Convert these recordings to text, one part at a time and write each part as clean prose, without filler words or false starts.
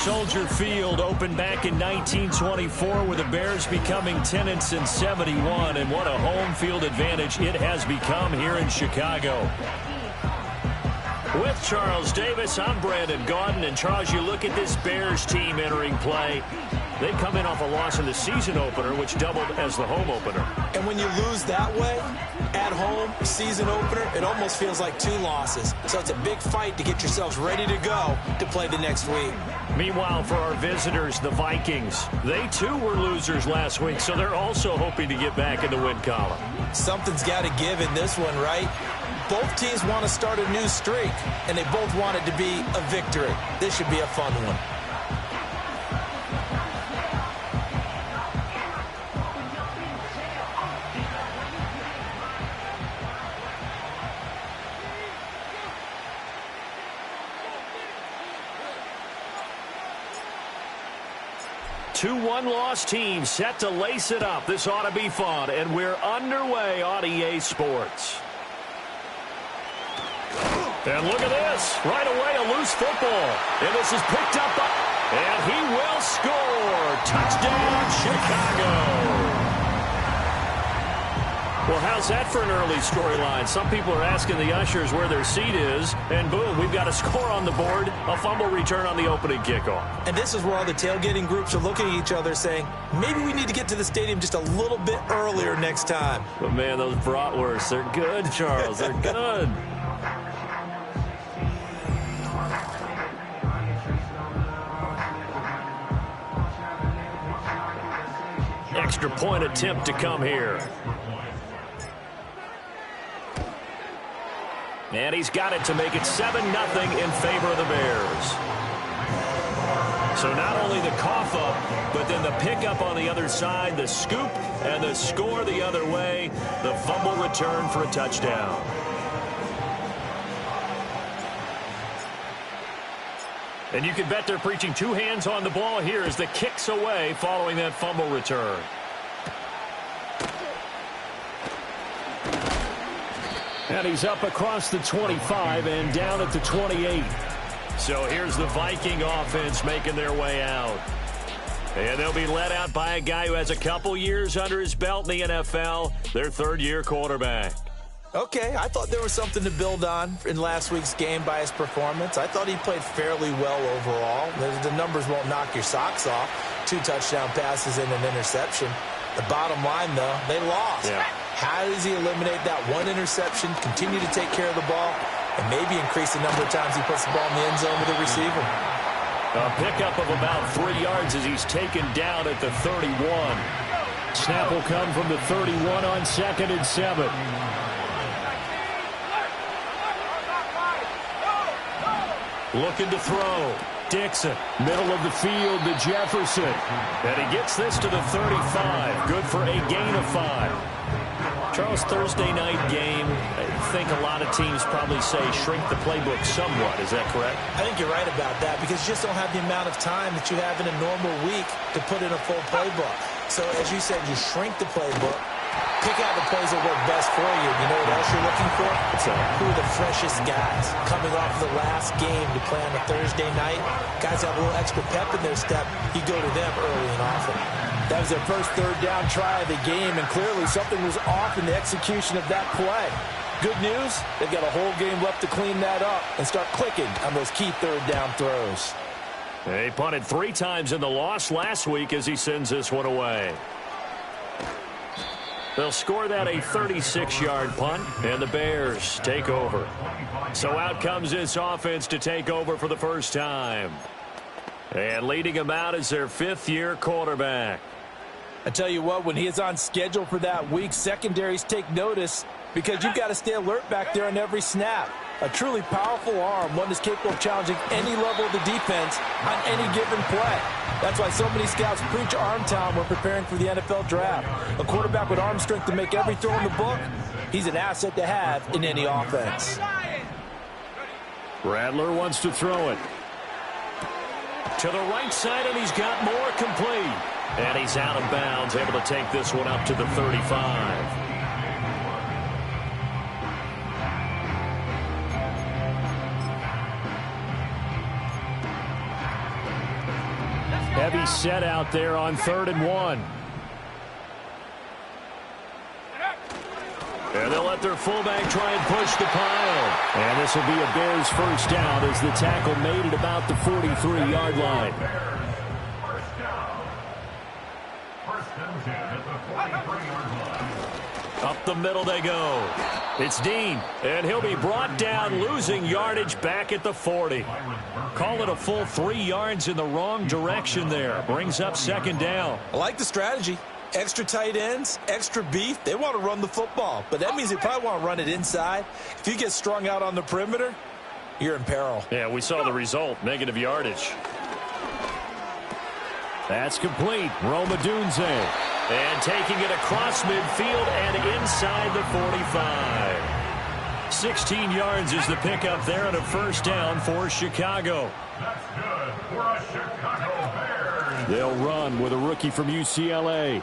Soldier Field opened back in 1924 with the Bears becoming tenants in 71, and what a home field advantage it has become here in Chicago. With Charles Davis, I'm Brandon Gaudin, and Charles, you look at this Bears team entering play. They come in off a loss in the season opener, which doubled as the home opener. And when you lose that way, at home, season opener, it almost feels like 2 losses. So it's a big fight to get yourselves ready to go to play the next week. Meanwhile, for our visitors, the Vikings, they too were losers last week, so they're also hoping to get back in the win column. Something's got to give in this one, right? Both teams want to start a new streak, and they both want it to be a victory. This should be a fun one. Two one-loss teams set to lace it up. This ought to be fun, and we're underway on EA Sports. And look at this. Right away, a loose football. And this is picked up, and he will score. Touchdown, Chicago. Well, how's that for an early storyline? Some people are asking the ushers where their seat is, and boom, we've got a score on the board, a fumble return on the opening kickoff. And this is where all the tailgating groups are looking at each other saying, maybe we need to get to the stadium just a little bit earlier next time. But, man, those bratwursts, they're good, Charles. They're good. Extra point attempt to come here. And he's got it to make it 7-0 in favor of the Bears. So not only the cough up, but then the pickup on the other side, the scoop, and the score the other way, the fumble return for a touchdown. And you can bet they're preaching 2 hands on the ball here as the kick's away following that fumble return. And he's up across the 25 and down at the 28. So here's the Viking offense making their way out. And they'll be led out by a guy who has a couple years under his belt in the NFL, their third-year quarterback. Okay, I thought there was something to build on in last week's game by his performance. I thought he played fairly well overall. The numbers won't knock your socks off. 2 touchdown passes and an interception. The bottom line, though, they lost. Yeah. How does he eliminate that 1 interception, continue to take care of the ball, and maybe increase the number of times he puts the ball in the end zone with a receiver? A pickup of about 3 yards as he's taken down at the 31. Snap will come from the 31 on 2nd and 7. Looking to throw. Dixon, middle of the field to Jefferson. And he gets this to the 35. Good for a gain of 5. Charles, Thursday night game, I think a lot of teams probably say shrink the playbook somewhat. Is that correct? I think you're right about that because you just don't have the amount of time that you have in a normal week to put in a full playbook. So, as you said, you shrink the playbook, pick out the plays that work best for you. You know what else you're looking for? Who are the freshest guys coming off the last game to play on a Thursday night? Guys have a little extra pep in their step. You go to them early and often. That was their first third down try of the game, and clearly something was off in the execution of that play. Good news, they've got a whole game left to clean that up and start clicking on those key third down throws. They punted 3 times in the loss last week as he sends this one away. They'll score that a 36-yard punt, and the Bears take over. So out comes this offense to take over for the first time. And leading them out is their 5th-year quarterback. I tell you what, when he is on schedule for that week, secondaries take notice because you've got to stay alert back there on every snap. A truly powerful arm, one that's capable of challenging any level of the defense on any given play. That's why so many scouts preach arm talent when preparing for the NFL draft. A quarterback with arm strength to make every throw in the book, he's an asset to have in any offense. Rattler wants to throw it. To the right side, and he's got more complete. And he's out of bounds, able to take this one up to the 35. Heavy set out there on 3rd and 1. And they'll let their fullback try and push the pile. And this will be a Bears first down as the tackle made it about the 43-yard line. Up the middle they go. It's Dean, and he'll be brought down, losing yardage back at the 40. Call it a full 3 yards in the wrong direction there. Brings up 2nd down. I like the strategy. Extra tight ends, extra beef. They want to run the football, but that means they probably want to run it inside. If you get strung out on the perimeter, you're in peril. Yeah, we saw the result, negative yardage. That's complete. Roma Dunze. And taking it across midfield and inside the 45. 16 yards is the pickup there and a first down for Chicago. That's good for a Chicago Bears. They'll run with a rookie from UCLA.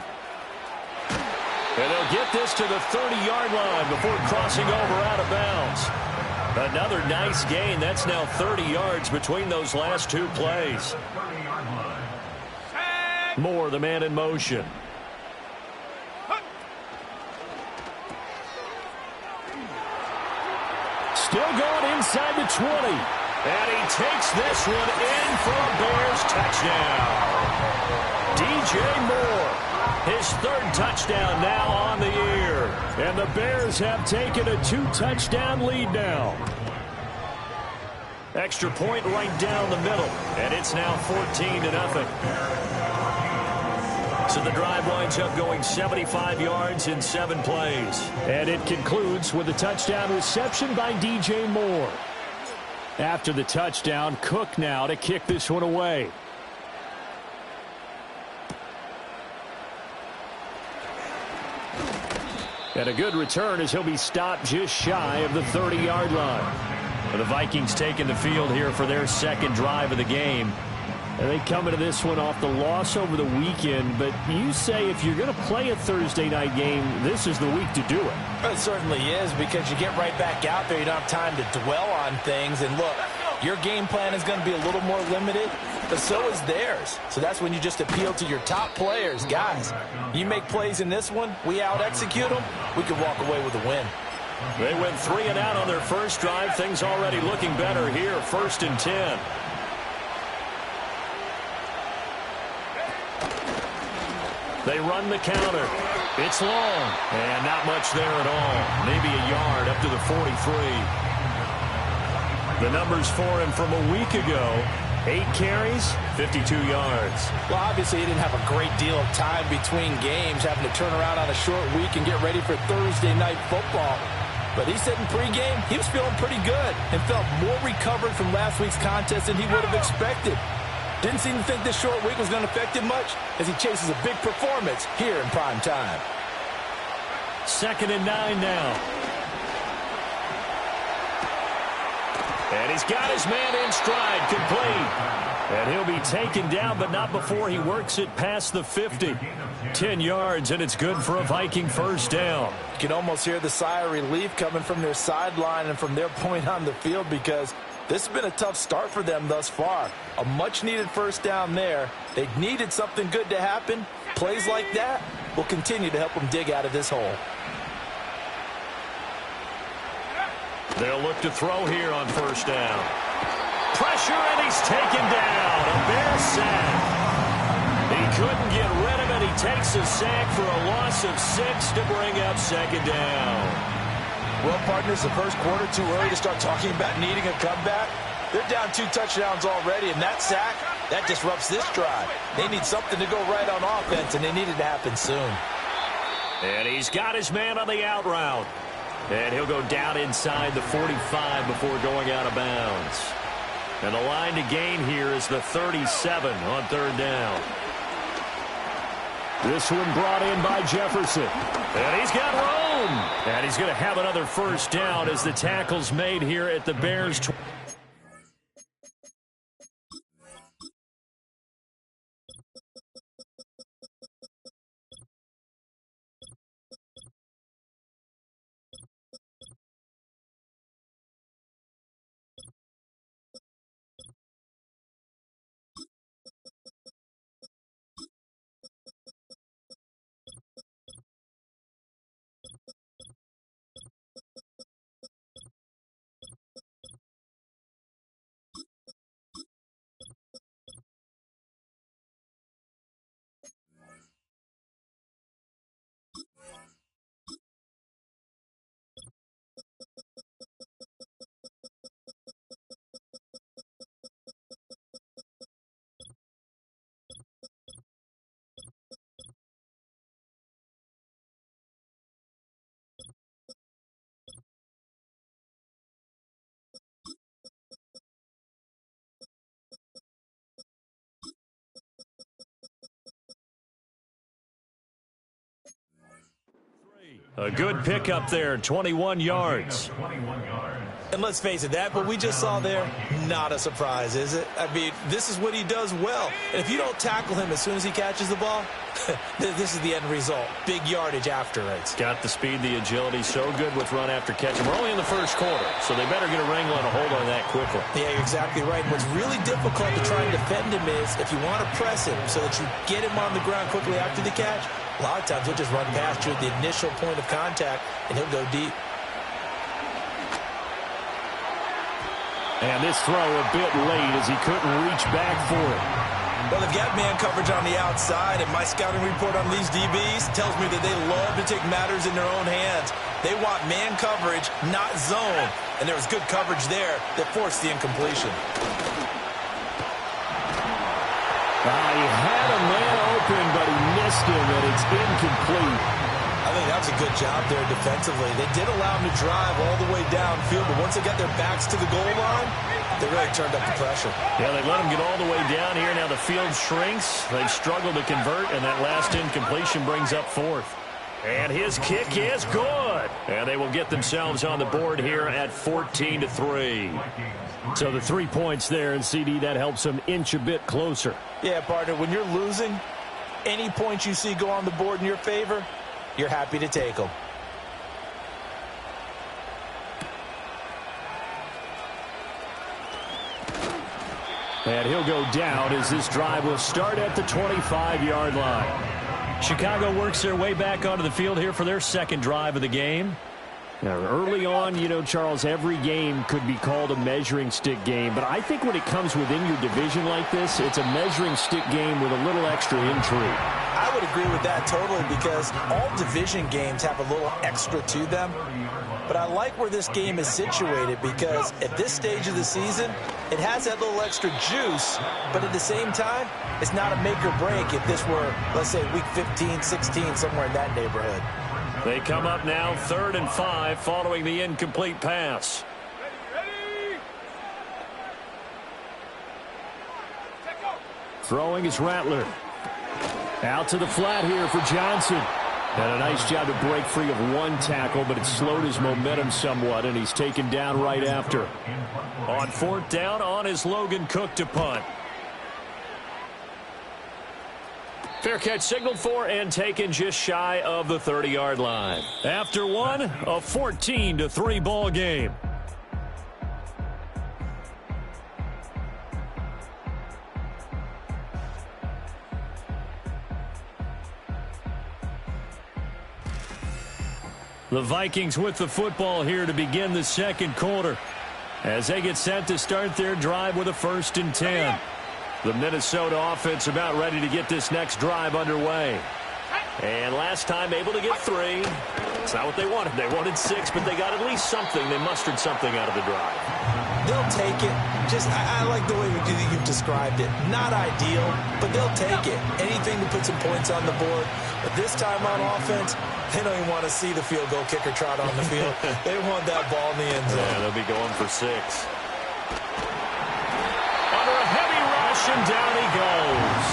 And they'll get this to the 30-yard line before crossing over out of bounds. Another nice gain. That's now 30 yards between those last 2 plays. Moore, the man in motion. Still going inside the 20. And he takes this one in for a Bears touchdown. DJ Moore, his 3rd touchdown now on the year. And the Bears have taken a 2-touchdown lead now. Extra point right down the middle. And it's now 14-0. So the drive winds up going 75 yards in 7 plays. And it concludes with a touchdown reception by DJ Moore. After the touchdown, Cook now to kick this one away. And a good return as he'll be stopped just shy of the 30-yard line. The Vikings taking the field here for their 2nd drive of the game. And they come into this one off the loss over the weekend. But you say if you're going to play a Thursday night game, this is the week to do it. It certainly is, because you get right back out there. You don't have time to dwell on things. And look, your game plan is going to be a little more limited, but so is theirs. So that's when you just appeal to your top players. Guys, you make plays in this one, we out-execute them, we can walk away with a win. They went 3 and out on their first drive. Things already looking better here. 1st and 10. They run the counter. It's long. And not much there at all. Maybe a yard up to the 43. The numbers for him from a week ago. 8 carries, 52 yards. Well, obviously he didn't have a great deal of time between games, having to turn around on a short week and get ready for Thursday night football. But he said in pregame he was feeling pretty good and felt more recovered from last week's contest than he would have expected. Didn't seem to think this short week was going to affect him much as he chases a big performance here in prime time. 2nd and 9 now. And he's got his man in stride, complete. And he'll be taken down, but not before he works it past the 50. 10 yards, and it's good for a Viking first down. You can almost hear the sigh of relief coming from their sideline and from their point on the field, because this has been a tough start for them thus far. A much-needed first down there. They needed something good to happen. Plays like that will continue to help them dig out of this hole. They'll look to throw here on first down. Pressure, and he's taken down. A Bear sack. He couldn't get rid of it. He takes a sack for a loss of 6 to bring up 2nd down. Well, partners, the first quarter too early to start talking about needing a comeback. They're down 2 touchdowns already, and that sack, that disrupts this drive. They need something to go right on offense, and they need it to happen soon. And he's got his man on the out route. And he'll go down inside the 45 before going out of bounds. And the line to gain here is the 37 on 3rd down. This one brought in by Jefferson. And he's got room. And he's going to have another first down as the tackle's made here at the Bears' A good pickup there, 21 yards. And let's face it, that what we just saw there, not a surprise, is it? I mean, this is what he does well. And if you don't tackle him as soon as he catches the ball, this is the end result. Big yardage after it. Got the speed, the agility, so good with run after catch. And we're only in the first quarter, so they better get a wrangle and a hold on that quickly. Yeah, you're exactly right. What's really difficult to try and defend him is if you want to press him so that you get him on the ground quickly after the catch, a lot of times he'll just run past you at the initial point of contact, and he'll go deep. And this throw a bit late as he couldn't reach back for it. Well, they've got man coverage on the outside, and my scouting report on these DBs tells me that they love to take matters in their own hands. They want man coverage, not zone. And there was good coverage there that forced the incompletion. He had a man open, but he missed him, and it's incomplete. I think that was a good job there defensively. They did allow him to drive all the way downfield, but once they got their backs to the goal line, they really turned up the pressure. Yeah, they let him get all the way down here. Now the field shrinks. They've struggled to convert, and that last incompletion brings up fourth. And his kick is good. And they will get themselves on the board here at 14-3. So the 3 points there, and CD, that helps them inch a bit closer. Yeah, partner, when you're losing, any points you see go on the board in your favor, you're happy to take them. And he'll go down as this drive will start at the 25-yard line. Chicago works their way back onto the field here for their second drive of the game. Now, early on, you know, Charles, every game could be called a measuring stick game. But I think when it comes within your division like this, it's a measuring stick game with a little extra intrigue. I would agree with that totally because all division games have a little extra to them. But I like where this game is situated because at this stage of the season, it has that little extra juice. But at the same time, it's not a make or break if this were, let's say, week 15, 16, somewhere in that neighborhood. They come up now 3rd and 5 following the incomplete pass. Throwing is Rattler. Out to the flat here for Johnson. And a nice job to break free of one tackle, but it slowed his momentum somewhat, and he's taken down right after. On 4th down, on is Logan Cook to punt. Fair catch signaled for and taken just shy of the 30-yard line. After one, a 14-3 ball game. The Vikings with the football here to begin the second quarter as they get set to start their drive with a 1st and 10. The Minnesota offense about ready to get this next drive underway. And last time able to get 3. It's not what they wanted. They wanted 6, but they got at least something. They mustered something out of the drive. They'll take it. I like the way you've described it. Not ideal, but they'll take it. Anything to put some points on the board. But this time on offense, they don't even want to see the field goal kicker trot on the field. They want that ball in the end zone. Yeah, they'll be going for 6. Under a heavy rush, and down he goes.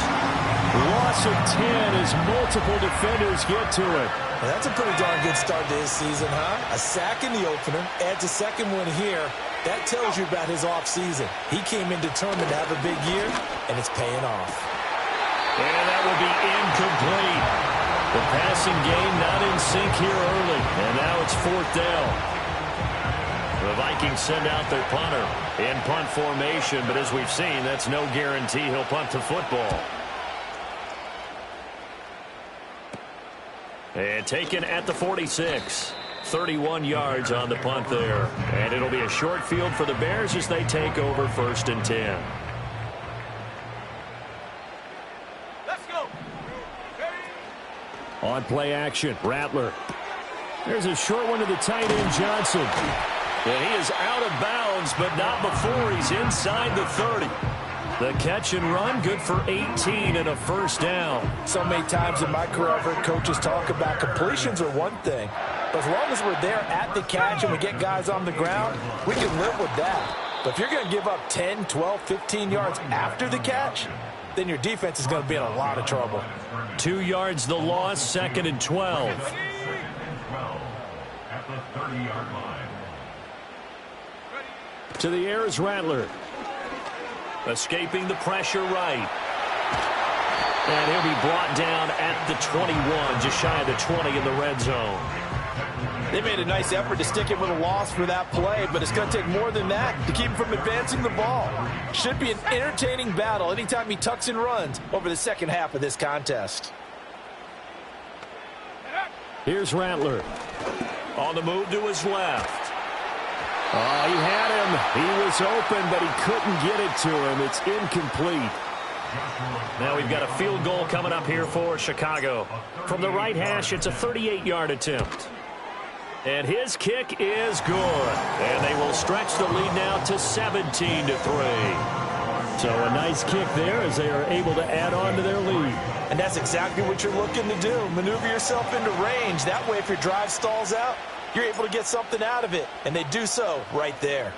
Loss of 10 as multiple defenders get to it. Well, that's a pretty darn good start to his season, huh? A sack in the opener, adds a second one here. That tells you about his offseason. He came in determined to have a big year, and it's paying off. And that will be incomplete. The passing game not in sync here early, and now it's 4th down. The Vikings send out their punter in punt formation, but as we've seen, that's no guarantee he'll punt the football. And taken at the 46. 31 yards on the punt there. And it'll be a short field for the Bears as they take over 1st and 10. Let's go. On play action, Rattler. There's a short one to the tight end, Johnson. And he is out of bounds, but not before he's inside the 30. The catch and run, good for 18 and a 1st down. So many times in my career, I've heard coaches talk about completions are one thing. But as long as we're there at the catch and we get guys on the ground, we can live with that. But if you're going to give up 10, 12, 15 yards after the catch, then your defense is going to be in a lot of trouble. 2 yards the loss, 2nd and 12. 30-yard line. To the air is Rattler. Escaping the pressure right. And he'll be brought down at the 21, just shy of the 20 in the red zone. They made a nice effort to stick him with a loss for that play, but it's going to take more than that to keep him from advancing the ball. Should be an entertaining battle anytime he tucks and runs over the second half of this contest. Here's Rattler. On the move to his left. Oh, he had him. He was open, but he couldn't get it to him. It's incomplete. Now we've got a field goal coming up here for Chicago. From the right hash, it's a 38-yard attempt. And his kick is good. And they will stretch the lead now to 17-3. So a nice kick there as they are able to add on to their lead. And that's exactly what you're looking to do. Maneuver yourself into range. That way, if your drive stalls out, you're able to get something out of it. And they do so right there.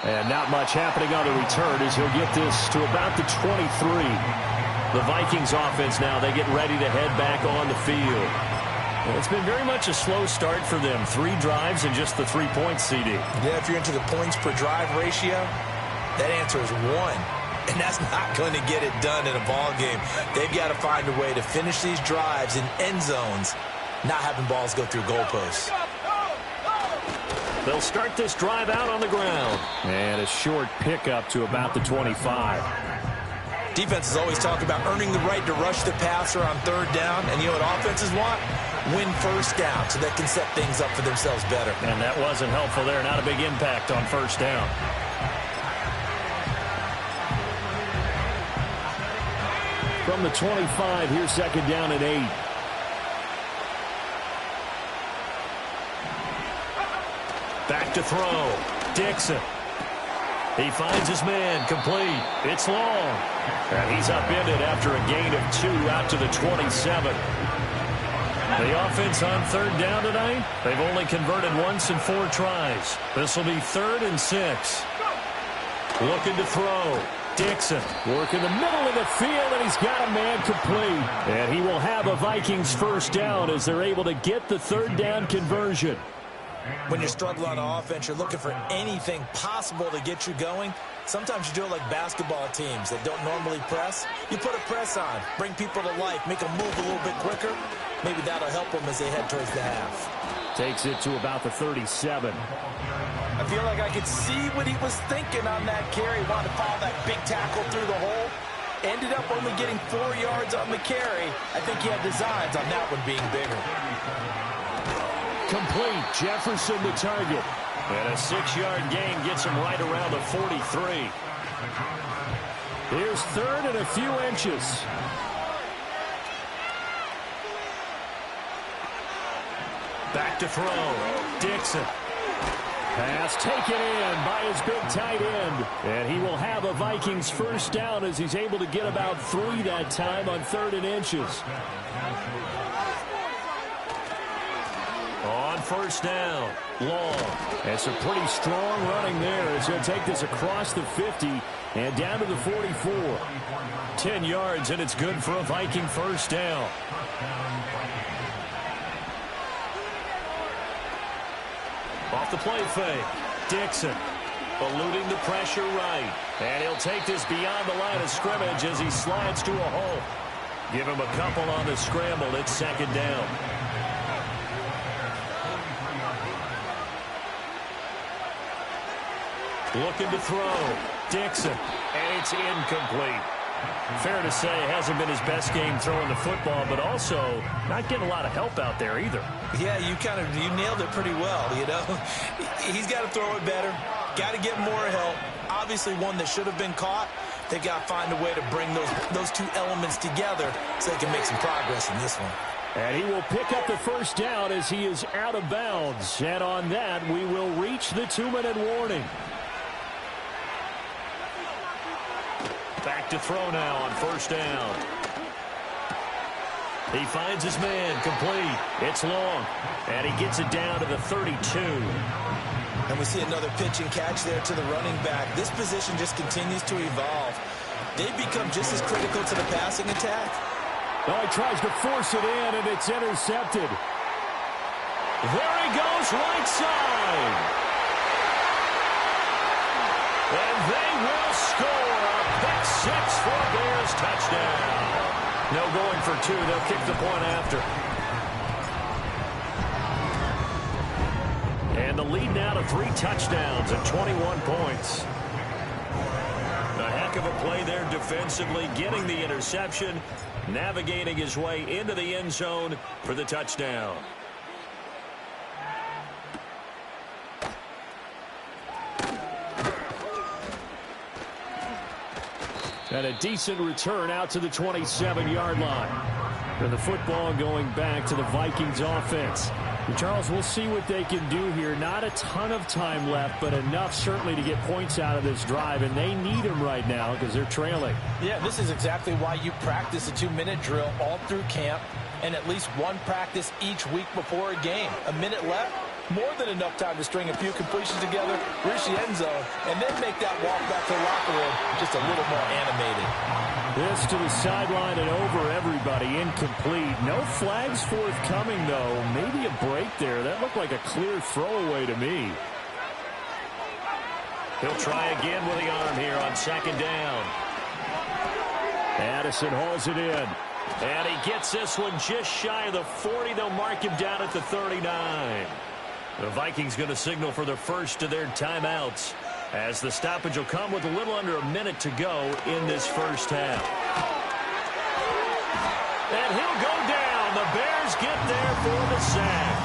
And not much happening on the return as he'll get this to about the 23. The Vikings offense now, they get ready to head back on the field. Well, it's been very much a slow start for them. 3 drives and just the 3 points, CD. Yeah, if you're into the points per drive ratio, that answer is 1. And that's not going to get it done in a ball game. They've got to find a way to finish these drives in end zones, not having balls go through goalposts. They'll start this drive out on the ground. And a short pickup to about the 25. Defenses always talk about earning the right to rush the passer on third down. And you know what offenses want? Win first down so they can set things up for themselves better. And that wasn't helpful there. Not a big impact on first down. From the 25, here's second down and 8. Back to throw. Dixon. He finds his man. Complete. It's long. And he's upended after a gain of 2 out to the 27. The offense on third down tonight, they've only converted once in 4 tries. This will be 3rd and 6. Looking to throw. Dixon working the middle of the field, and he's got a man complete. And he will have a Vikings first down as they're able to get the third down conversion. When you're struggling on offense, you're looking for anything possible to get you going. Sometimes you do it like basketball teams that don't normally press. You put a press on, bring people to life, make them move a little bit quicker. Maybe that'll help them as they head towards the half. Takes it to about the 37. I feel like I could see what he was thinking on that carry. Wanted to follow that big tackle through the hole. Ended up only getting 4 yards on the carry. I think he had designs on that one being bigger. Complete. Jefferson the target. And a 6-yard gain gets him right around the 43. Here's 3rd and a few inches. Back to throw. Dixon. Pass taken in by his big tight end. And he will have a Vikings first down as he's able to get about 3 that time on 3rd and inches. On first down, Long. And some pretty strong running there as he'll take this across the 50 and down to the 44. 10 yards, and it's good for a Viking first down. Off the play fake, Dixon eluding the pressure right. And he'll take this beyond the line of scrimmage as he slides to a hole. Give him a couple on the scramble. It's second down. Looking to throw. Dixon. And it's incomplete. Fair to say, hasn't been his best game throwing the football, but also not getting a lot of help out there either. Yeah, you nailed it pretty well, you know. He's got to throw it better. Got to get more help. Obviously one that should have been caught. They've got to find a way to bring those 2 elements together so they can make some progress in this one. And he will pick up the first down as he is out of bounds. And on that, we will reach the 2-minute warning. Back to throw now on first down. He finds his man. Complete. It's long. And he gets it down to the 32. And we see another pitch and catch there to the running back. This position just continues to evolve. they become just as critical to the passing attack. Oh, he tries to force it in, and it's intercepted. There he goes, right side. And they will score a pick six for a Bears touchdown. No going for two. They'll kick the point after. And the lead now to 3 touchdowns and 21 points. A heck of a play there defensively, getting the interception, navigating his way into the end zone for the touchdown. And a decent return out to the 27-yard line. And the football going back to the Vikings offense. And Charles, we'll see what they can do here. Not a ton of time left, but enough certainly to get points out of this drive. And they need them right now because they're trailing. Yeah, this is exactly why you practice a 2-minute drill all through camp and at least one practice each week before a game. A minute left, more than enough time to string a few completions together, reach the end zone, and then make that walk back to the locker room just a little more animated. This to the sideline and over everybody. Incomplete. No flags forthcoming, though. Maybe a break there. That looked like a clear throwaway to me. He'll try again with the arm here on second down. Addison hauls it in. And he gets this one just shy of the 40. They'll mark him down at the 39. The Vikings going to signal for the first of their timeouts, as the stoppage will come with a little under a minute to go in this first half. And he'll go down. The Bears get there for the sack.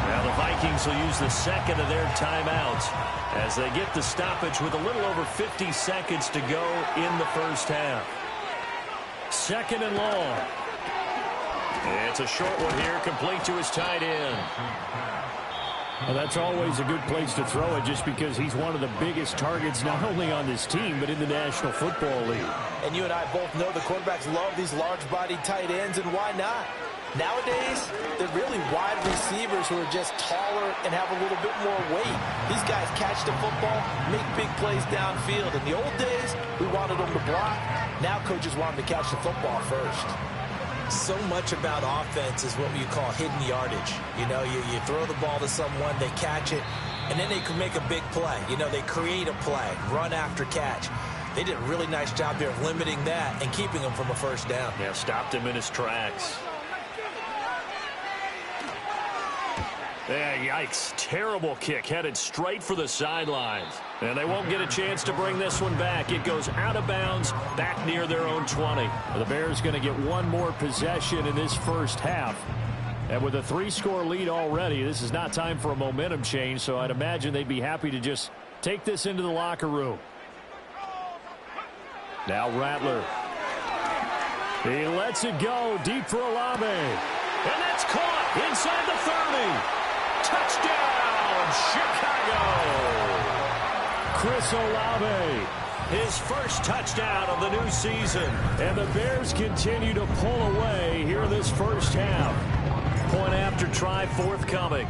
Now the Vikings will use the second of their timeouts as they get the stoppage with a little over 50 seconds to go in the first half. Second and long. It's a short one here, complete to his tight end. Well, that's always a good place to throw it just because he's one of the biggest targets not only on this team but in the National Football League. And you and I both know the quarterbacks love these large-bodied tight ends, and why not? Nowadays, they're really wide receivers who are just taller and have a little bit more weight. These guys catch the football, make big plays downfield. In the old days, we wanted them to block. Now coaches want them to catch the football first. So much about offense is what you call hidden yardage. You know, you throw the ball to someone, they catch it, and then they can make a big play. You know, they create a play, run after catch. They did a really nice job there of limiting that and keeping him from a first down. Yeah, stopped him in his tracks. Yeah, yikes. Terrible kick headed straight for the sidelines. And they won't get a chance to bring this one back. It goes out of bounds back near their own 20. The Bears going to get one more possession in this first half. And with a 3-score lead already, this is not time for a momentum change, so I'd imagine they'd be happy to just take this into the locker room. Now Rattler. He lets it go deep for Olave. And that's caught inside the 30. Touchdown, Chicago! Chris Olave, his first touchdown of the new season. And the Bears continue to pull away here in this first half. Point after try forthcoming.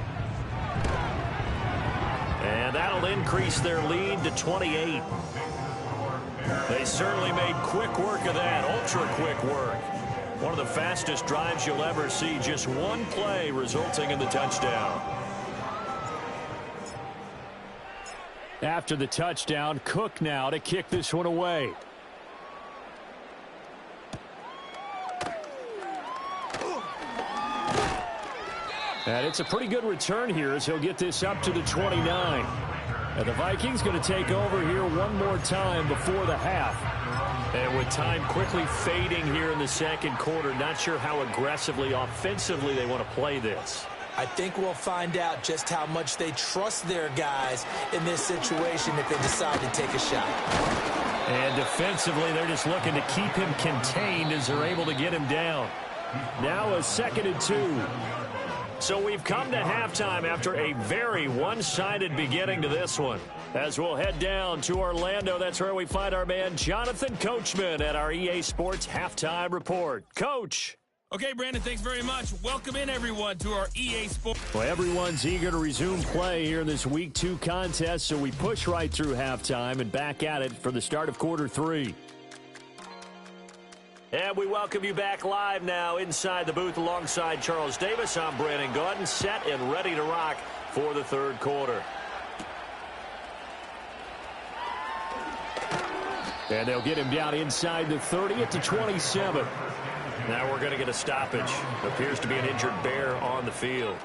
And that'll increase their lead to 28. They certainly made quick work of that, ultra-quick work. One of the fastest drives you'll ever see, just one play resulting in the touchdown. After the touchdown, Cook now to kick this one away. And it's a pretty good return here as he'll get this up to the 29. And the Vikings going to take over here one more time before the half. And with time quickly fading here in the second quarter, not sure how aggressively, offensively they want to play this. I think we'll find out just how much they trust their guys in this situation if they decide to take a shot. And defensively, they're just looking to keep him contained as they're able to get him down. Now a 2nd and 2. So we've come to halftime after a very one-sided beginning to this one. As we'll head down to Orlando, that's where we find our man Jonathan Coachman at our EA Sports Halftime Report. Coach. Okay, Brandon, thanks very much. Welcome in, everyone, to our EA Sports. Well, everyone's eager to resume play here in this Week 2 contest, so we push right through halftime and back at it for the start of quarter 3. And we welcome you back live now inside the booth alongside Charles Davis. I'm Brandon Gaudin, set and ready to rock for the third quarter. And they'll get him down inside the 30 at the 27. Now we're going to get a stoppage. Appears to be an injured Bear on the field.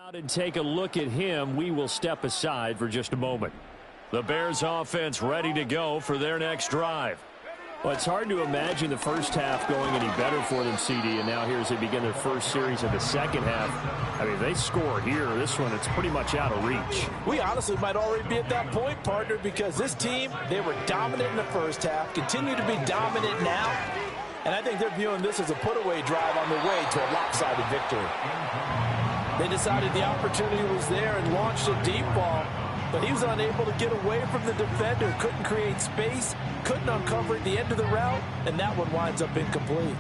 Out and take a look at him. We will step aside for just a moment. The Bears offense ready to go for their next drive. Well, it's hard to imagine the first half going any better for them, CD, and now here as they begin their first series of the second half. I mean, they score here. This one, it's pretty much out of reach. We honestly might already be at that point, partner, because this team, they were dominant in the first half, continue to be dominant now, and I think they're viewing this as a put-away drive on the way to a lopsided victory. They decided the opportunity was there and launched a deep ball, but he was unable to get away from the defender, couldn't create space, couldn't uncover at the end of the route, and that one winds up incomplete.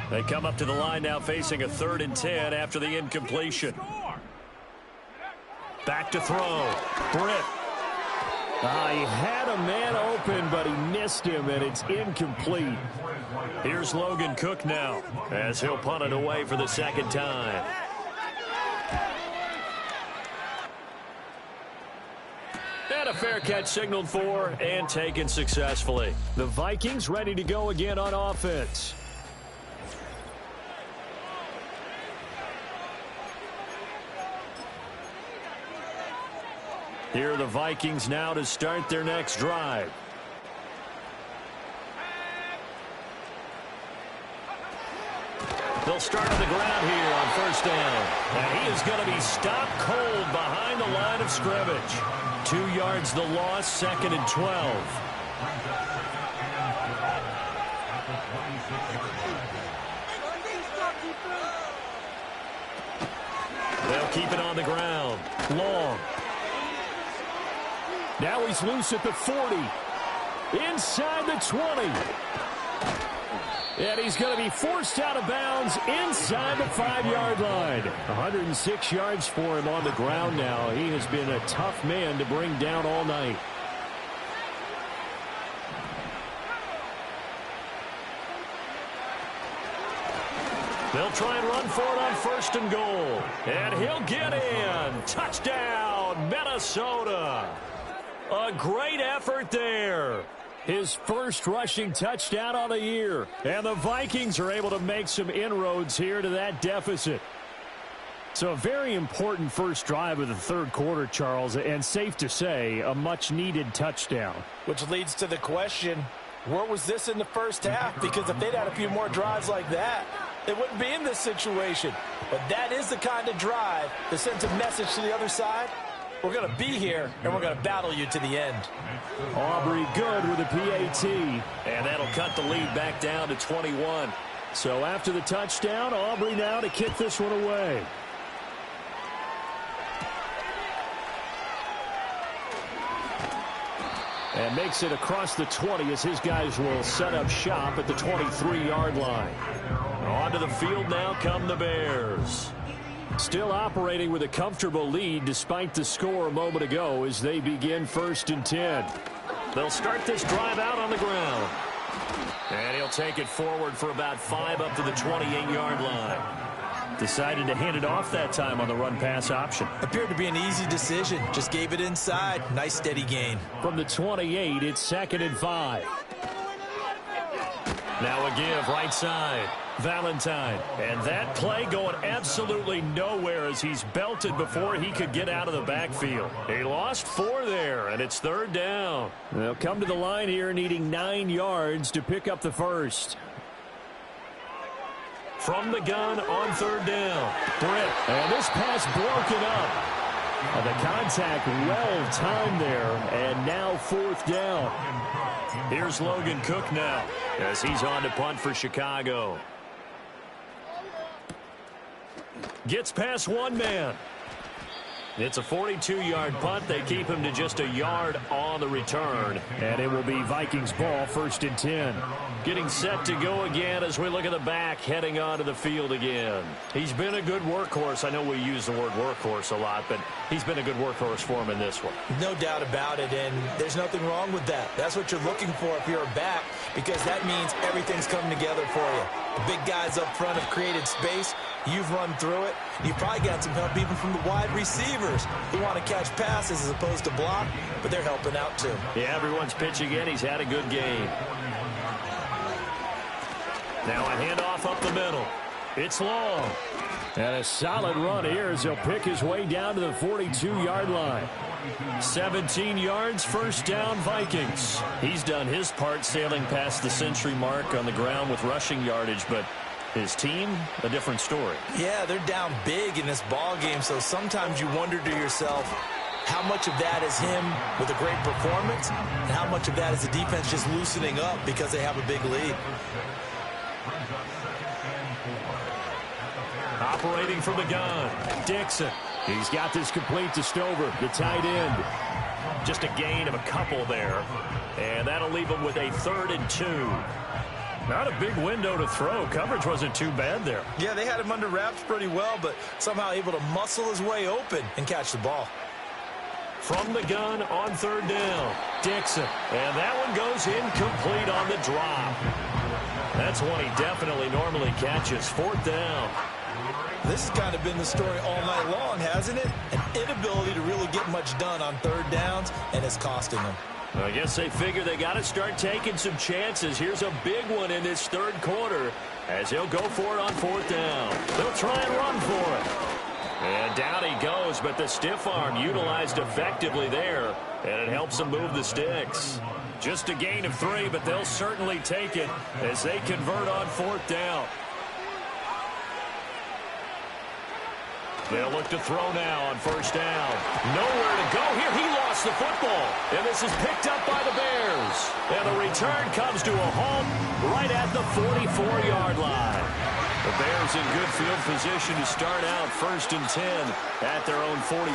They come up to the line now facing a 3rd and 10 after the incompletion. Back to throw. Britt. He had a man open, but he missed him, and it's incomplete. Here's Logan Cook now as he'll punt it away for the second time. And a fair catch signaled for and taken successfully. The Vikings ready to go again on offense. Here are the Vikings now to start their next drive. They'll start on the ground here on first down. And he is going to be stopped cold behind the line of scrimmage. 2 yards the loss, 2nd and 12. They'll keep it on the ground. Long. Now he's loose at the 40. Inside the 20. And he's going to be forced out of bounds inside the 5-yard line. 106 yards for him on the ground now. He has been a tough man to bring down all night. They'll try and run for it on 1st and goal. And he'll get in. Touchdown, Minnesota. A great effort there. His first rushing touchdown on the year. And the Vikings are able to make some inroads here to that deficit. So a very important first drive of the third quarter, Charles, and safe to say, a much-needed touchdown. Which leads to the question, where was this in the first half? Because if they'd had a few more drives like that, they wouldn't be in this situation. But that is the kind of drive that sends a message to the other side. We're going to be here, and we're going to battle you to the end. Aubrey good with a PAT. And that'll cut the lead back down to 21. So after the touchdown, Aubrey now to kick this one away. And makes it across the 20 as his guys will set up shop at the 23-yard line. Onto the field now come the Bears. Still operating with a comfortable lead despite the score a moment ago as they begin 1st and 10. They'll start this drive out on the ground. And he'll take it forward for about 5 up to the 28-yard line. Decided to hand it off that time on the run-pass option. Appeared to be an easy decision. Just gave it inside. Nice steady gain. From the 28, it's 2nd and 5. Now a give right side. Valentine. And that play going absolutely nowhere as he's belted before he could get out of the backfield. He lost 4 there, and it's 3rd down. They'll come to the line here needing 9 yards to pick up the first. From the gun on 3rd down. Britt. And this pass broken up. And the contact well timed there, and now 4th down. Here's Logan Cook now as he's on to punt for Chicago. Gets past one man. It's a 42-yard punt. They keep him to just a yard on the return. And it will be Vikings ball, 1st and 10. Getting set to go again as we look at the back heading onto the field again. He's been a good workhorse. I know we use the word workhorse a lot, but he's been a good workhorse for him in this one. No doubt about it, and there's nothing wrong with that. That's what you're looking for if you're a back, because that means everything's coming together for you. The big guys up front have created space. You've run through it. You've probably got some help even from the wide receivers who want to catch passes as opposed to block, but they're helping out too. Yeah, everyone's pitching in. He's had a good game. Now a handoff up the middle. It's long. And a solid run here as he'll pick his way down to the 42-yard line. 17 yards, 1st down, Vikings. He's done his part sailing past the century mark on the ground with rushing yardage, but his team, a different story. Yeah, they're down big in this ball game, so sometimes you wonder to yourself how much of that is him with a great performance and how much of that is the defense just loosening up because they have a big lead. Operating from the gun, Dixon. He's got this complete to Stover, the tight end. Just a gain of a couple there. And that'll leave him with a 3rd and 2. Not a big window to throw. Coverage wasn't too bad there. Yeah, they had him under wraps pretty well, but somehow able to muscle his way open and catch the ball. From the gun on 3rd down, Dixon. And that one goes incomplete on the drop. That's one he definitely normally catches. 4th down. This has kind of been the story all night long, hasn't it? An inability to really get much done on 3rd downs, and it's costing them. I guess they figure they got to start taking some chances. Here's a big one in this 3rd quarter as he'll go for it on 4th down. They'll try and run for it. And down he goes, but the stiff arm utilized effectively there, and it helps them move the sticks. Just a gain of 3, but they'll certainly take it as they convert on 4th down. They'll look to throw now on 1st down. Nowhere to go here. He lost the football. And this is picked up by the Bears. And the return comes to a halt right at the 44-yard line. The Bears in good field position to start out 1st and 10 at their own 44.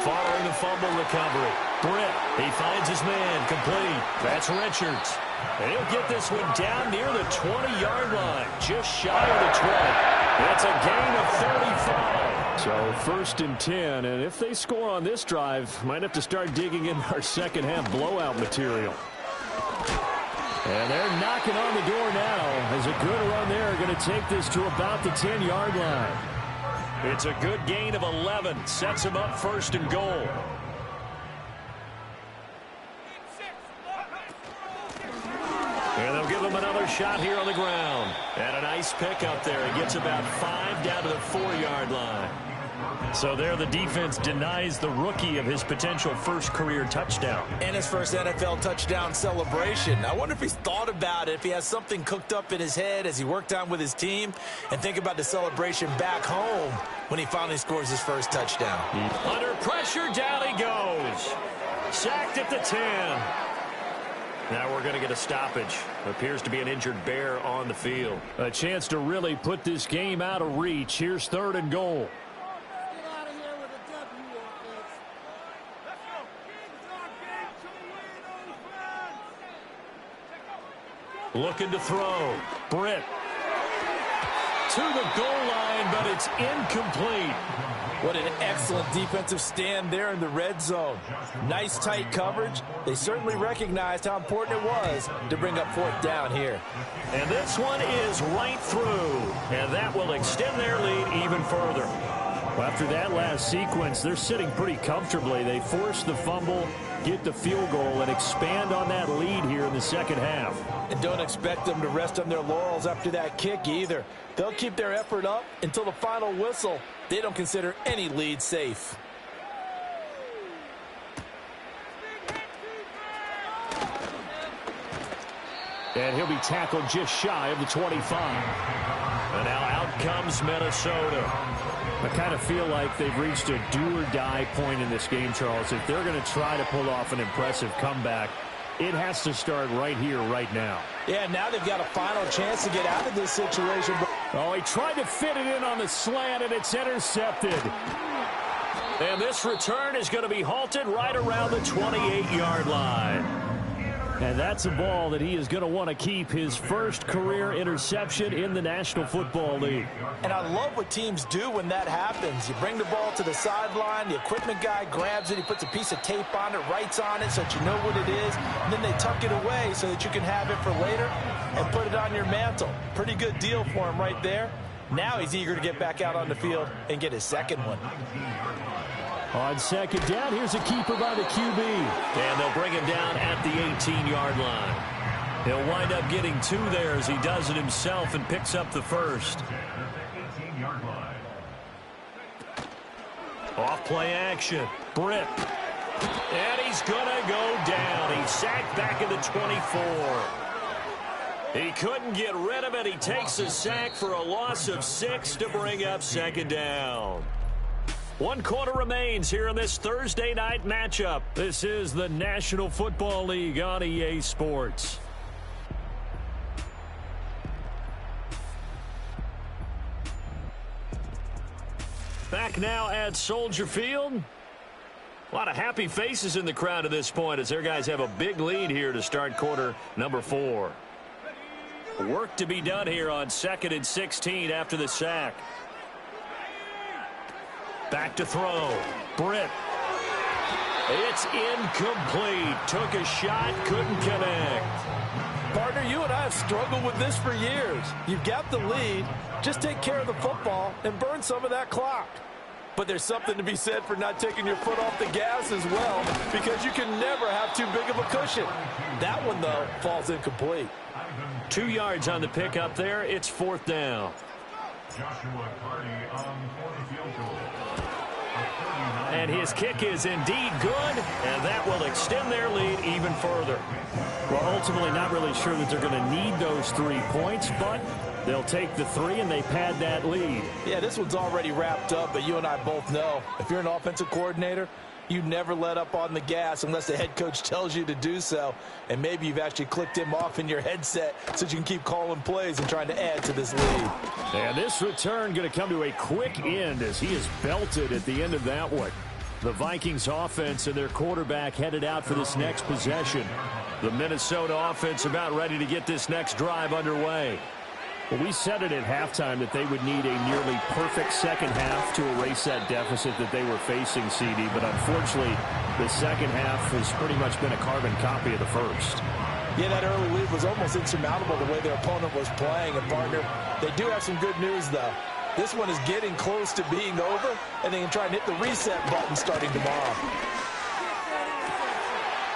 Following the fumble recovery, Britt, he finds his man complete. That's Richards. And he'll get this one down near the 20-yard line, just shy of the 20. That's a gain of 35. So 1st and 10, and if they score on this drive, might have to start digging in our second-half blowout material. And they're knocking on the door now as a good run there going to take this to about the 10-yard line. It's a good gain of 11. Sets him up 1st and goal. And they'll give him another shot here on the ground. And a nice pick up there. He gets about 5 down to the 4-yard line. So there the defense denies the rookie of his potential first career touchdown. And his first NFL touchdown celebration. I wonder if he's thought about it, if he has something cooked up in his head as he worked on with his team, and think about the celebration back home when he finally scores his first touchdown. Under pressure, down he goes. Sacked at the 10. Now we're going to get a stoppage. Appears to be an injured Bear on the field. A chance to really put this game out of reach. Here's 3rd and goal. Looking to throw. Britt. to the goal line, but it's incomplete. What an excellent defensive stand there in the red zone. Nice tight coverage. They certainly recognized how important it was to bring up fourth down here. And this one is right through, and that will extend their lead even further. Well, after that last sequence, they're sitting pretty comfortably. They force the fumble, get the field goal, and expand on that lead here in the second half. And don't expect them to rest on their laurels after that kick either. They'll keep their effort up until the final whistle. They don't consider any lead safe. And he'll be tackled just shy of the 25. And now out comes Minnesota. I kind of feel like they've reached a do-or-die point in this game, Charles. If they're going to try to pull off an impressive comeback, it has to start right here, right now. Yeah, now they've got a final chance to get out of this situation. Oh, he tried to fit it in on the slant, and it's intercepted. And this return is going to be halted right around the 28-yard line. And that's a ball that he is going to want to keep, his first career interception in the National Football League. And I love what teams do when that happens. You bring the ball to the sideline, the equipment guy grabs it, he puts a piece of tape on it, writes on it so that you know what it is, and then they tuck it away so that you can have it for later and put it on your mantle. Pretty good deal for him right there. Now he's eager to get back out on the field and get his second one. On second down, here's a keeper by the QB. And they'll bring him down at the 18-yard line. He'll wind up getting two there as he does it himself and picks up the first. 18-yard line. Off play action. Britt. And he's going to go down. He's sacked back at the 24. He couldn't get rid of it. He takes a sack for a loss of 6 to bring up second down. 1 quarter remains here in this Thursday night matchup. This is the National Football League on EA Sports. Back now at Soldier Field. A lot of happy faces in the crowd at this point as their guys have a big lead here to start quarter number 4. Work to be done here on 2nd and 16 after the sack. Back to throw. Britt. It's incomplete. Took a shot, couldn't connect. Partner, you and I have struggled with this for years. You've got the lead. Just take care of the football and burn some of that clock. But there's something to be said for not taking your foot off the gas as well, because you can never have too big of a cushion. That one, though, falls incomplete. 2 yards on the pickup there. It's 4th down. Joshua Carney on 4th field goal. And his kick is indeed good, and that will extend their lead even further. Well, ultimately not really sure that they're going to need those 3 points, but they'll take the 3 and they pad that lead. Yeah, this one's already wrapped up, but you and I both know if you're an offensive coordinator, you never let up on the gas unless the head coach tells you to do so. And maybe you've actually clicked him off in your headset so you can keep calling plays and trying to add to this lead. And this return going to come to a quick end as he is belted at the end of that one. The Vikings offense and their quarterback headed out for this next possession. The Minnesota offense about ready to get this next drive underway. Well, we said it at halftime that they would need a nearly perfect second half to erase that deficit that they were facing, CD. But unfortunately, the second half has pretty much been a carbon copy of the first. Yeah, that early lead was almost insurmountable the way their opponent was playing. And, partner, they do have some good news, though. This one is getting close to being over, and they can try and hit the reset button starting tomorrow.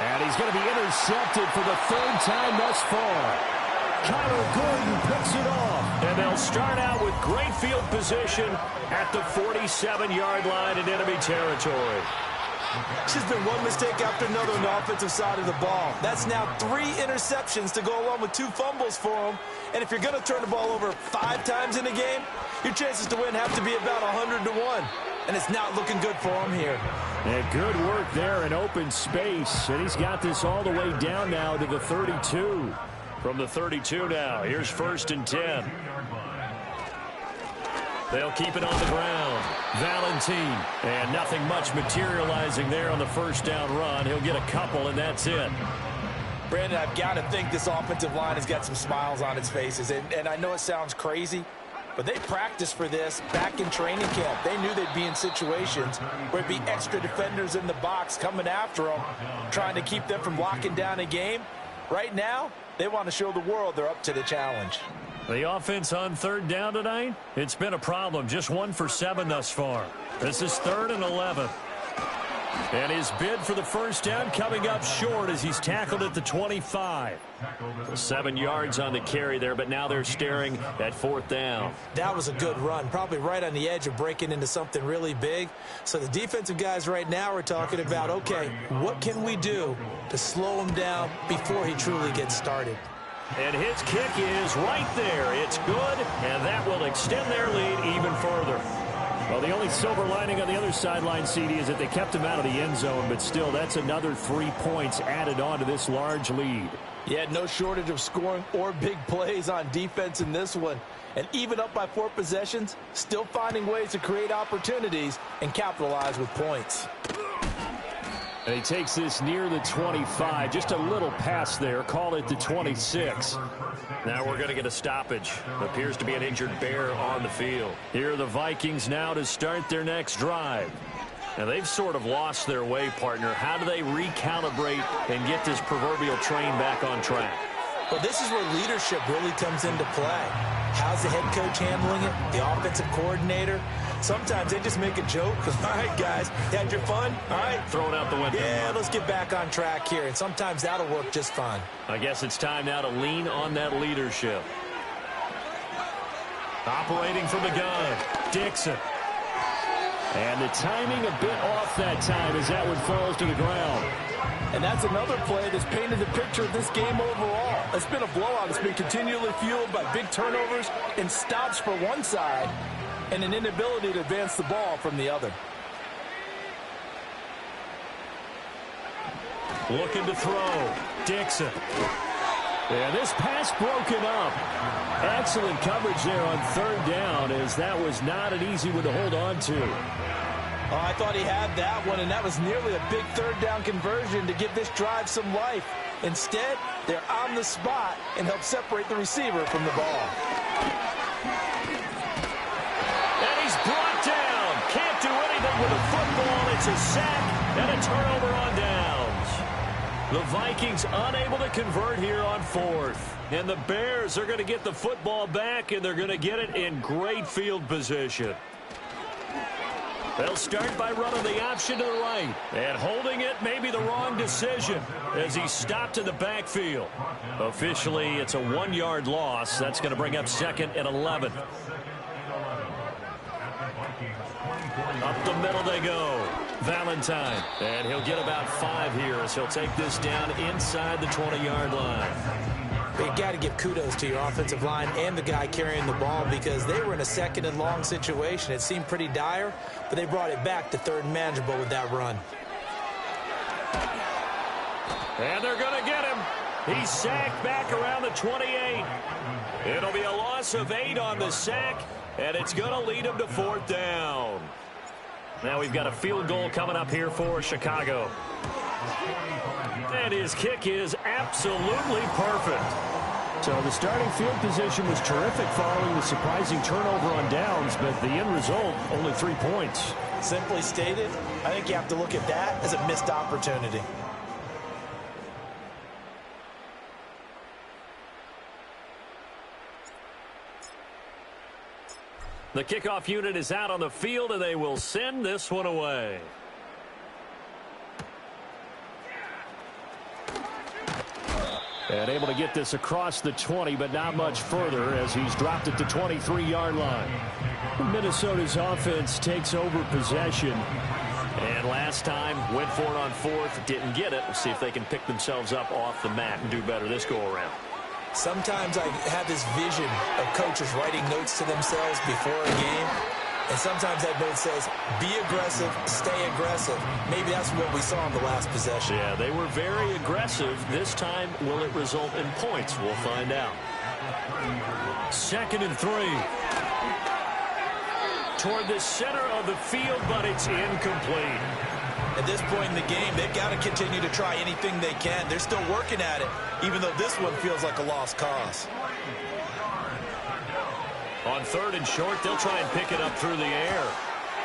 And he's going to be intercepted for the 3rd time thus far. Kyler Gordon picks it off. And they'll start out with great field position at the 47-yard line in enemy territory. It's just been one mistake after another on the offensive side of the ball. That's now 3 interceptions to go along with 2 fumbles for them. And if you're going to turn the ball over 5 times in a game, your chances to win have to be about 100 to 1. And it's not looking good for him here. And good work there in open space. And he's got this all the way down now to the 32. From the 32 now, here's 1st and 10. They'll keep it on the ground. Valentine. And nothing much materializing there on the first down run. He'll get a couple, and that's it. Brandon, I've got to think this offensive line has got some smiles on its faces. And I know it sounds crazy, But they practiced for this back in training camp. They knew they'd be in situations where it'd be extra defenders in the box coming after them, trying to keep them from locking down a game. Right now, they want to show the world they're up to the challenge. The offense on third down tonight, it's been a problem. Just 1 for 7 thus far. This is 3rd and 11. And his bid for the first down coming up short as he's tackled at the 25. 7 yards on the carry there, but now they're staring at 4th down. That was a good run, probably right on the edge of breaking into something really big. So the defensive guys right now are talking about, okay, what can we do to slow him down before he truly gets started? And his kick is right there. It's good, and that will extend their lead even further. Well, the only silver lining on the other sideline, CD, is that they kept him out of the end zone, but still, that's another 3 points added on to this large lead. Yeah, no shortage of scoring or big plays on defense in this one. And even up by 4 possessions, still finding ways to create opportunities and capitalize with points. And he takes this near the 25. Just a little pass there. Call it the 26. Now we're going to get a stoppage. Appears to be an injured bear on the field. Here are the Vikings now to start their next drive. Now they've sort of lost their way, partner. How do they recalibrate and get this proverbial train back on track? Well, this is where leadership really comes into play. How's the head coach handling it? The offensive coordinator? Sometimes they just make a joke. All right, guys, you had your fun? All right. Throw it out the window. Yeah, let's get back on track here. And sometimes that'll work just fine. I guess it's time now to lean on that leadership. Operating from the gun, Dixon. And the timing a bit off that time as that one falls to the ground. And that's another play that's painted the picture of this game overall. It's been a blowout. It's been continually fueled by big turnovers and stops for one side and an inability to advance the ball from the other. Looking to throw, Dixon. And this pass broken up. Excellent coverage there on 3rd down, as that was not an easy one to hold on to. Oh, I thought he had that one, and that was nearly a big 3rd down conversion to give this drive some life. Instead, they're on the spot and help separate the receiver from the ball. And he's brought down. Can't do anything with a football. It's a sack and a turnover on downs. The Vikings unable to convert here on 4th. And the Bears are going to get the football back, and they're going to get it in great field position. They'll start by running the option to the right. And holding it may be the wrong decision as he's stopped in the backfield. Officially, it's a 1-yard loss. That's going to bring up 2nd and 11. Up the middle they go. Valentine. And he'll get about 5 here as he'll take this down inside the 20-yard line. But you got to give kudos to your offensive line and the guy carrying the ball, because they were in a 2nd and long situation. It seemed pretty dire, but they brought it back to 3rd and manageable with that run. And they're going to get him. He's sacked back around the 28. It'll be a loss of 8 on the sack, and it's going to lead him to 4th down. Now we've got a field goal coming up here for Chicago. And his kick is absolutely perfect. So the starting field position was terrific following the surprising turnover on downs, but the end result, only 3 points. Simply stated, I think you have to look at that as a missed opportunity. The kickoff unit is out on the field, and they will send this one away. And able to get this across the 20, but not much further as he's dropped it to 23-yard line. Minnesota's offense takes over possession. And last time, went for it on 4th, didn't get it. We'll see if they can pick themselves up off the mat and do better this go-around. Sometimes I have this vision of coaches writing notes to themselves before a game. And sometimes that note says, be aggressive, stay aggressive. Maybe that's what we saw in the last possession. Yeah, they were very aggressive. This time, will it result in points? We'll find out. 2nd and 3. Toward the center of the field, but it's incomplete. At this point in the game, they've got to continue to try anything they can. They're still working at it, even though this one feels like a lost cause. On 3rd and short, they'll try and pick it up through the air.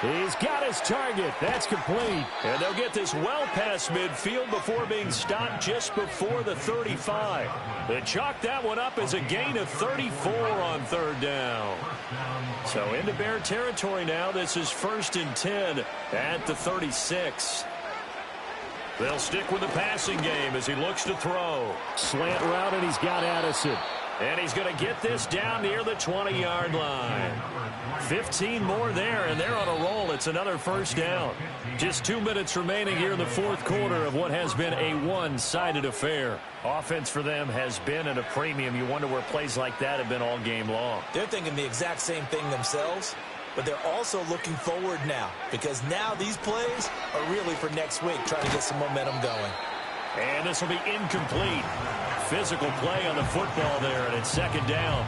He's got his target. That's complete. And they'll get this well past midfield before being stopped just before the 35. They chalk that one up as a gain of 34 on 3rd down. So into Bear territory now. This is 1st and 10 at the 36. They'll stick with the passing game as he looks to throw. Slant route, and he's got Addison. And he's going to get this down near the 20-yard line. 15 more there, and they're on a roll. It's another 1st down. Just 2 minutes remaining here in the 4th quarter of what has been a one-sided affair. Offense for them has been at a premium. You wonder where plays like that have been all game long. They're thinking the exact same thing themselves, but they're also looking forward now, because now these plays are really for next week, trying to get some momentum going. And this will be incomplete. Physical play on the football there, and it's 2nd down.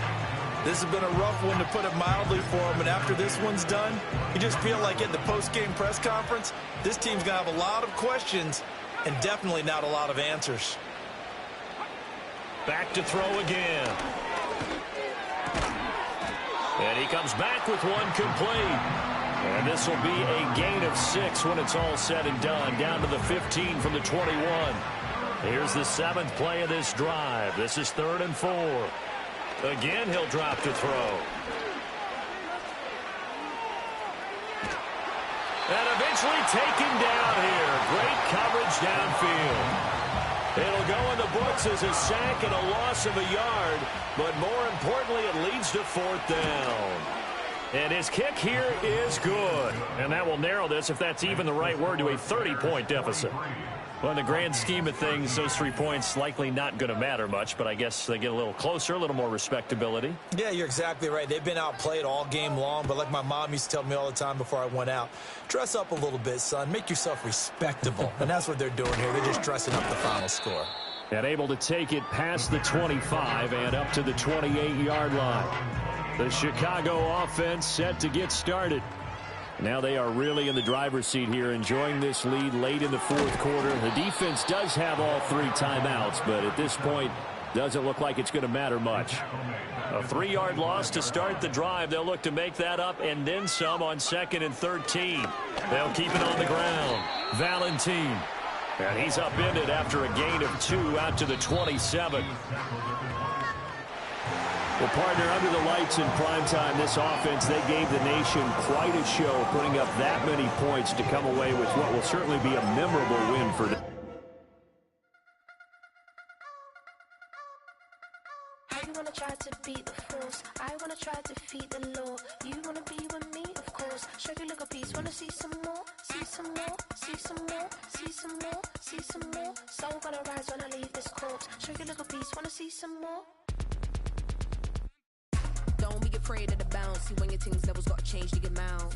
This has been a rough one, to put it mildly, for him. And after this one's done, you just feel like at the post-game press conference, this team's going to have a lot of questions and definitely not a lot of answers. Back to throw again. And he comes back with one complete. And this will be a gain of 6 when it's all said and done, down to the 15 from the 21. Here's the 7th play of this drive. This is 3rd and 4. Again, he'll drop to throw. And eventually taken down here. Great coverage downfield. It'll go in the books as a sack and a loss of a yard, but more importantly, it leads to 4th down. And his kick here is good. And that will narrow this, if that's even the right word, to a 30-point deficit. Well, in the grand scheme of things, those 3 points likely not going to matter much, but I guess they get a little closer, a little more respectability. Yeah, you're exactly right. They've been outplayed all game long, but like my mom used to tell me all the time before I went out, dress up a little bit, son. Make yourself respectable. And that's what they're doing here. They're just dressing up the final score. And able to take it past the 25 and up to the 28-yard line. The Chicago offense set to get started. Now they are really in the driver's seat here, enjoying this lead late in the 4th quarter. The defense does have all 3 timeouts, but at this point, doesn't look like it's going to matter much. A 3-yard loss to start the drive. They'll look to make that up and then some on 2nd and 13. They'll keep it on the ground. Valentine. And he's upended after a gain of 2 out to the 27. Well, partner, under the lights in primetime, this offense, they gave the nation quite a show, putting up that many points to come away with what will certainly be a memorable win for them. I wanna try to beat the force. I wanna try to defeat the law. You wanna be with me, of course. Show you look a piece. Wanna see some more? See some more? See some more? See some more? See some more? Soul gonna rise when I leave this corpse. Show you look a piece. Wanna see some more? Don't be afraid of the bounce. See when your things levels gotta change to get mount.